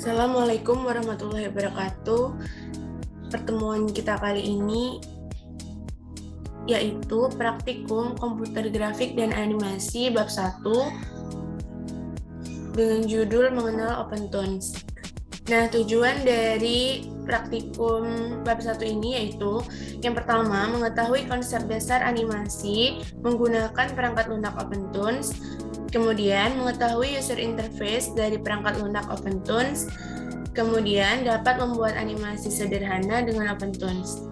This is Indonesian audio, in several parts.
Assalamualaikum warahmatullahi wabarakatuh. Pertemuan kita kali ini yaitu praktikum komputer grafik dan animasi bab 1 dengan judul mengenal OpenToonz. Nah, tujuan dari praktikum bab 1 ini yaitu yang pertama, mengetahui konsep dasar animasi menggunakan perangkat lunak OpenToonz. Kemudian, mengetahui user interface dari perangkat lunak OpenToonz. Kemudian, dapat membuat animasi sederhana dengan OpenToonz.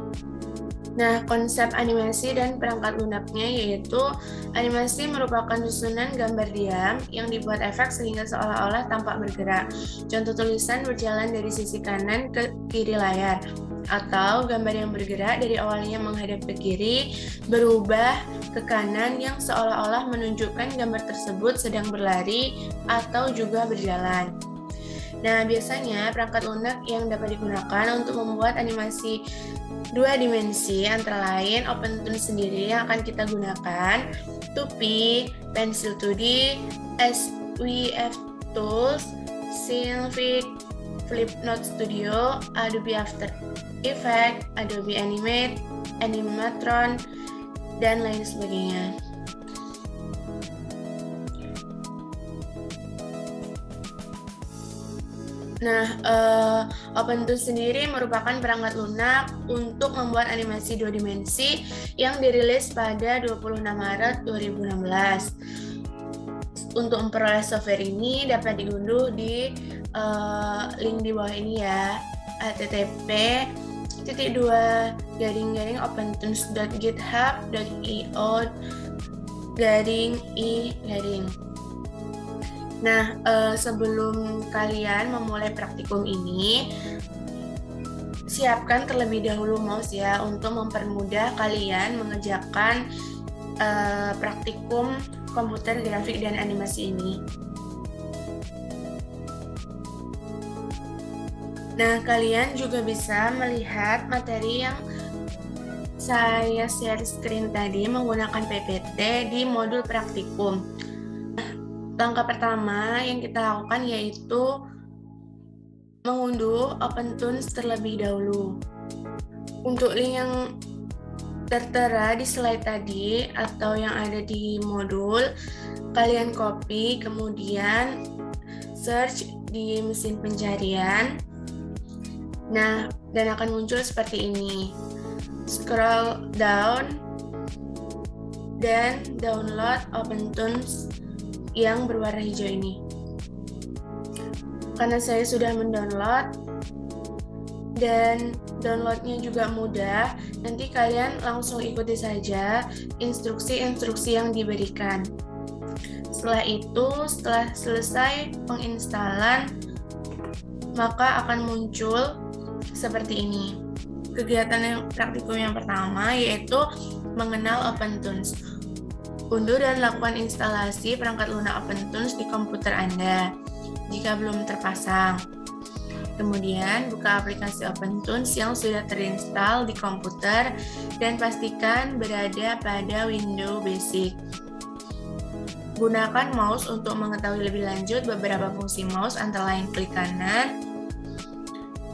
Nah, konsep animasi dan perangkat lunaknya yaitu animasi merupakan susunan gambar diam yang dibuat efek sehingga seolah-olah tampak bergerak. Contoh tulisan berjalan dari sisi kanan ke kiri layar, atau gambar yang bergerak dari awalnya menghadap ke kiri, berubah ke kanan yang seolah-olah menunjukkan gambar tersebut sedang berlari atau juga berjalan. Nah, biasanya perangkat lunak yang dapat digunakan untuk membuat animasi 2 dimensi antara lain OpenToonz sendiri yang akan kita gunakan, 2P, Pencil 2D, SVF Tools, Cinefig, Flipnote Studio, Adobe After Effects, Adobe Animate, Animatron, dan lain sebagainya. Nah, OpenToonz sendiri merupakan perangkat lunak untuk membuat animasi 2 dimensi yang dirilis pada 26 Maret 2016. Untuk memperoleh software ini dapat diunduh di link di bawah ini ya, http://opentoonz.github.io/i/. Nah, sebelum kalian memulai praktikum ini, siapkan terlebih dahulu mouse ya untuk mempermudah kalian mengerjakan praktikum komputer grafik dan animasi ini. Nah, kalian juga bisa melihat materi yang saya share screen tadi menggunakan PPT di modul praktikum. Langkah pertama yang kita lakukan yaitu mengunduh OpenToonz terlebih dahulu. Untuk link yang tertera di slide tadi atau yang ada di modul, kalian copy, kemudian search di mesin pencarian. Nah, dan akan muncul seperti ini. Scroll down dan download OpenToonz yang berwarna hijau ini. Karena saya sudah mendownload dan downloadnya juga mudah, nanti kalian langsung ikuti saja instruksi-instruksi yang diberikan. Setelah itu, setelah selesai penginstalan, maka akan muncul seperti ini. Kegiatan yang praktikum yang pertama yaitu mengenal OpenToonz. Unduh dan lakukan instalasi perangkat lunak OpenToonz di komputer Anda jika belum terpasang. Kemudian buka aplikasi OpenToonz yang sudah terinstall di komputer dan pastikan berada pada window basic. Gunakan mouse untuk mengetahui lebih lanjut beberapa fungsi mouse antara lain klik kanan,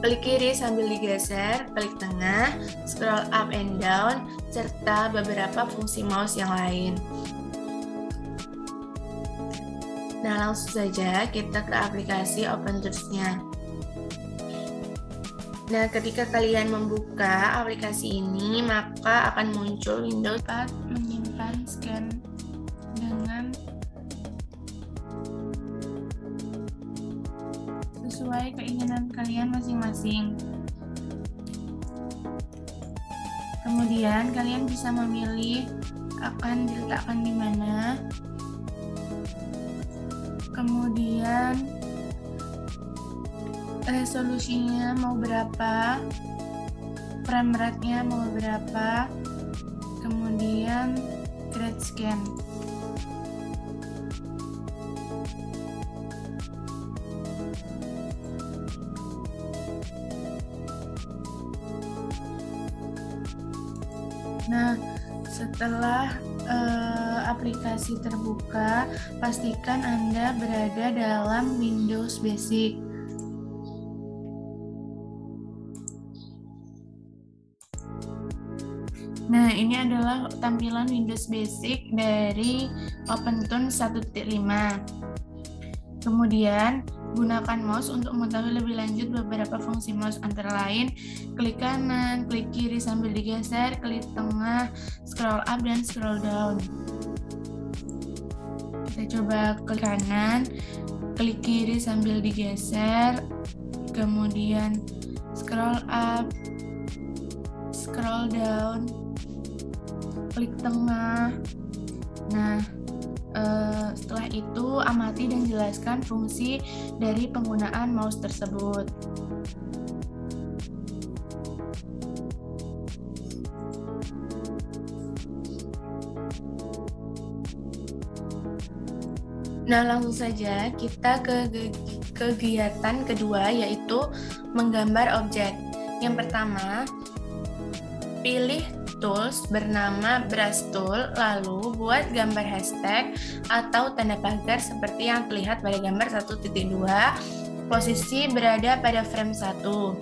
klik kiri sambil digeser, klik tengah, scroll up and down, serta beberapa fungsi mouse yang lain. Nah, langsung saja kita ke aplikasi OpenToonz-nya. Nah, ketika kalian membuka aplikasi ini, maka akan muncul window dapat menyimpan scan dengan sesuai keinginan kalian masing-masing. Kemudian kalian bisa memilih akan diletakkan di mana. Kemudian resolusinya mau berapa, frame rate-nya mau berapa, kemudian grade scan. Nah, setelah aplikasi terbuka, pastikan Anda berada dalam Windows Basic. Nah, ini adalah tampilan Windows Basic dari OpenToon 1.5. Kemudian, gunakan mouse untuk mengetahui lebih lanjut beberapa fungsi mouse, antara lain klik kanan, klik kiri sambil digeser, klik tengah, scroll up, dan scroll down. Kita coba klik kanan, klik kiri sambil digeser, kemudian scroll up, scroll down, klik tengah. Nah, setelah itu amati dan jelaskan fungsi dari penggunaan mouse tersebut. Nah, langsung saja kita ke kegiatan kedua, yaitu menggambar objek. Yang pertama, pilih tools bernama brush tool, lalu buat gambar hashtag atau tanda pagar seperti yang terlihat pada gambar 1.2, posisi berada pada frame 1.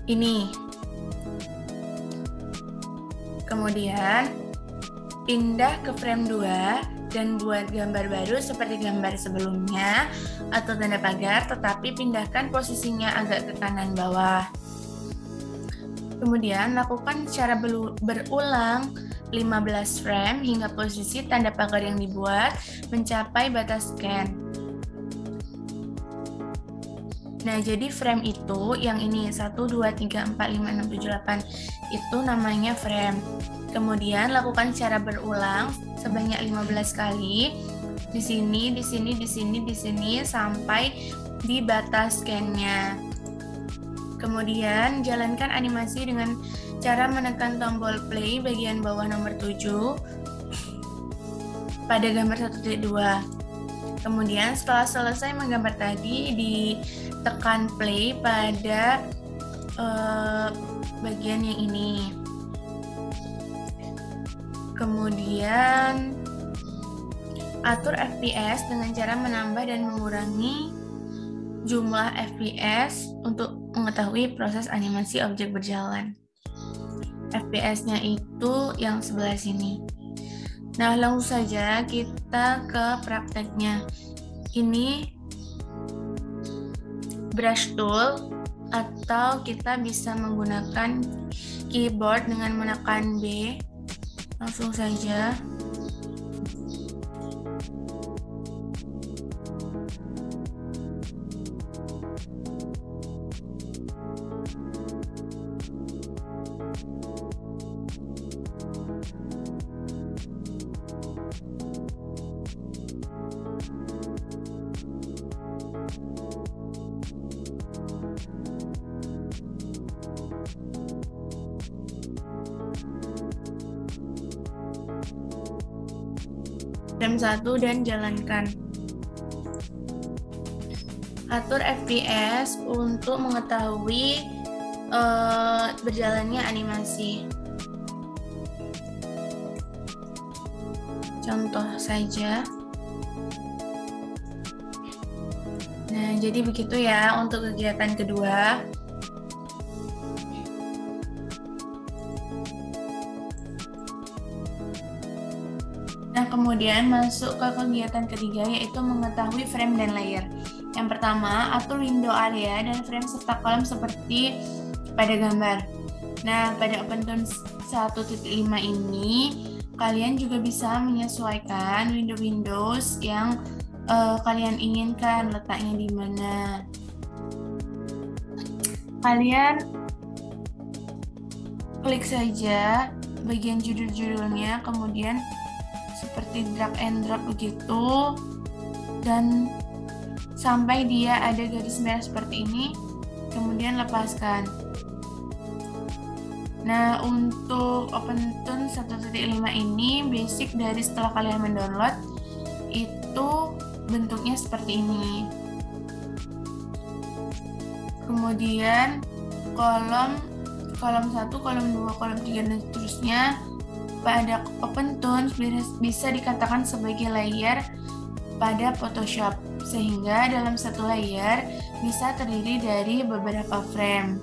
Ini. Kemudian, pindah ke frame 2 dan buat gambar baru seperti gambar sebelumnya atau tanda pagar, tetapi pindahkan posisinya agak ke kanan bawah. Kemudian lakukan secara berulang 15 frame hingga posisi tanda pagar yang dibuat mencapai batas scan. Nah, jadi frame itu yang ini 1, 2, 3, 4, 5, 6, 7, 8 itu namanya frame. Kemudian lakukan secara berulang sebanyak 15 kali. Di sini, di sini, di sini, di sini sampai di batas scan-nya. Kemudian jalankan animasi dengan cara menekan tombol play bagian bawah nomor 7 pada gambar 1.2. Kemudian setelah selesai menggambar tadi, ditekan play pada bagian yang ini. Kemudian atur FPS dengan cara menambah dan mengurangi jumlah FPS untuk mengetahui proses animasi objek berjalan. FPS-nya itu yang sebelah sini. Nah, langsung saja kita ke prakteknya. Ini brush tool, atau kita bisa menggunakan keyboard dengan menekan B. Langsung saja. Frame 1 dan jalankan. Atur FPS untuk mengetahui berjalannya animasi. Contoh saja. Nah, jadi begitu ya untuk kegiatan kedua. Nah, kemudian masuk ke kegiatan ketiga, yaitu mengetahui frame dan layer. Yang pertama, atur window area dan frame serta kolom seperti pada gambar. Nah, pada OpenToon 1.5 ini, kalian juga bisa menyesuaikan windows yang kalian inginkan letaknya di mana. Kalian klik saja bagian judul-judulnya, kemudian seperti drag and drop begitu, dan sampai dia ada garis merah seperti ini, kemudian lepaskan. Nah, untuk OpenToon 1.5 ini basic dari setelah kalian mendownload itu bentuknya seperti ini. Kemudian kolom 1, kolom 2, kolom 3 dan seterusnya pada OpenToon bisa dikatakan sebagai layer pada Photoshop, sehingga dalam satu layer bisa terdiri dari beberapa frame.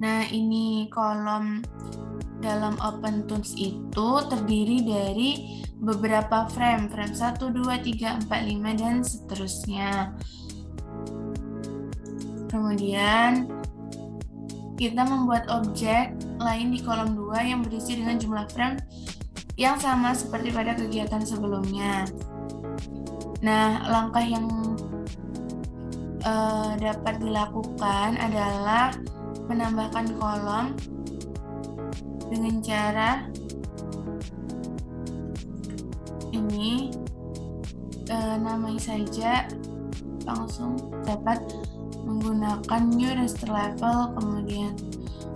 Nah, ini kolom dalam OpenToonz itu terdiri dari beberapa frame 1, 2, 3, 4, 5, dan seterusnya. Kemudian, kita membuat objek lain di kolom 2 yang berisi dengan jumlah frame yang sama seperti pada kegiatan sebelumnya. Nah, langkah yang dapat dilakukan adalah menambahkan kolom dengan cara ini, namai saja, langsung dapat menggunakan new raster level, kemudian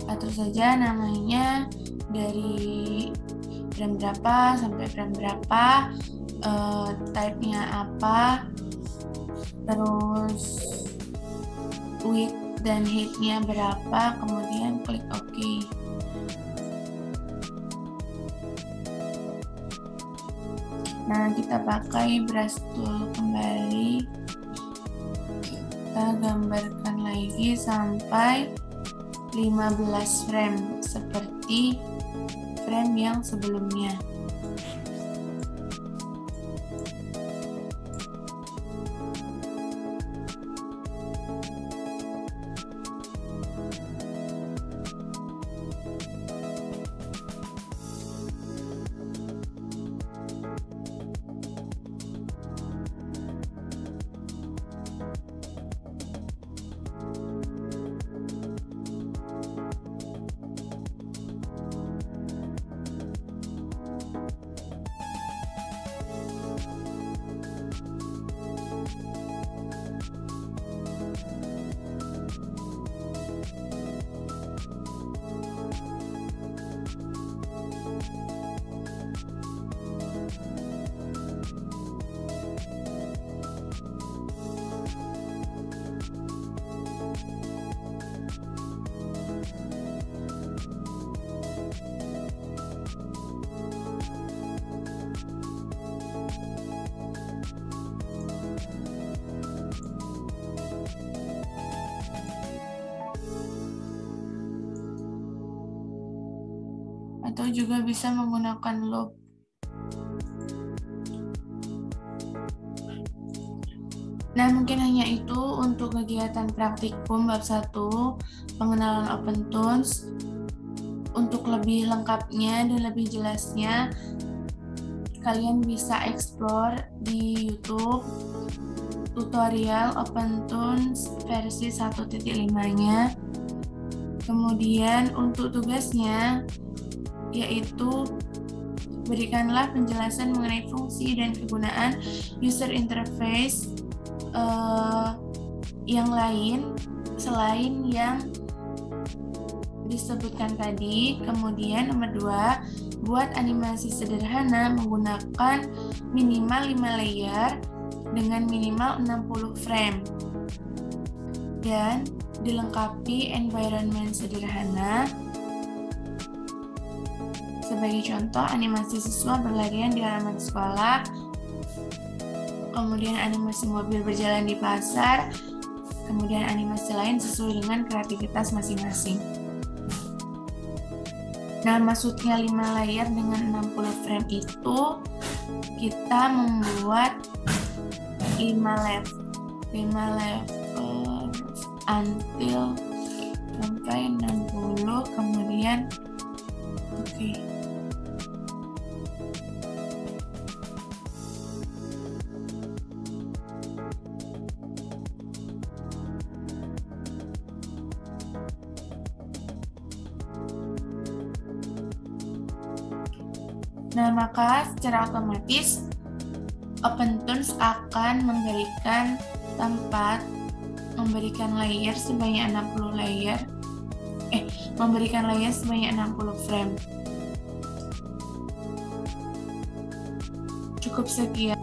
atur saja namanya dari frame berapa sampai frame berapa, type-nya apa, terus width dan height-nya berapa, kemudian klik OK. Nah, kita pakai brush tool kembali, kita gambarkan lagi sampai 15 frame seperti frame yang sebelumnya. Atau juga bisa menggunakan loop. Nah, mungkin hanya itu untuk kegiatan praktikum bab 1, pengenalan OpenToonz. Untuk lebih lengkapnya dan lebih jelasnya, kalian bisa explore di YouTube tutorial OpenToonz versi 1.5-nya. Kemudian untuk tugasnya, yaitu berikanlah penjelasan mengenai fungsi dan kegunaan user interface yang lain selain yang disebutkan tadi. Kemudian nomor 2, buat animasi sederhana menggunakan minimal 5 layer dengan minimal 60 frame dan dilengkapi environment sederhana. Sebagai contoh, animasi siswa berlarian di halaman sekolah, kemudian animasi mobil berjalan di pasar, kemudian animasi lain sesuai dengan kreativitas masing-masing. Nah, maksudnya 5 layer dengan 60 frame itu, kita membuat 5 level until sampai 60, kemudian oke. Nah, maka secara otomatis OpenToonz akan memberikan layer sebanyak 60 layer, memberikan layer sebanyak 60 frame. Cukup sekian.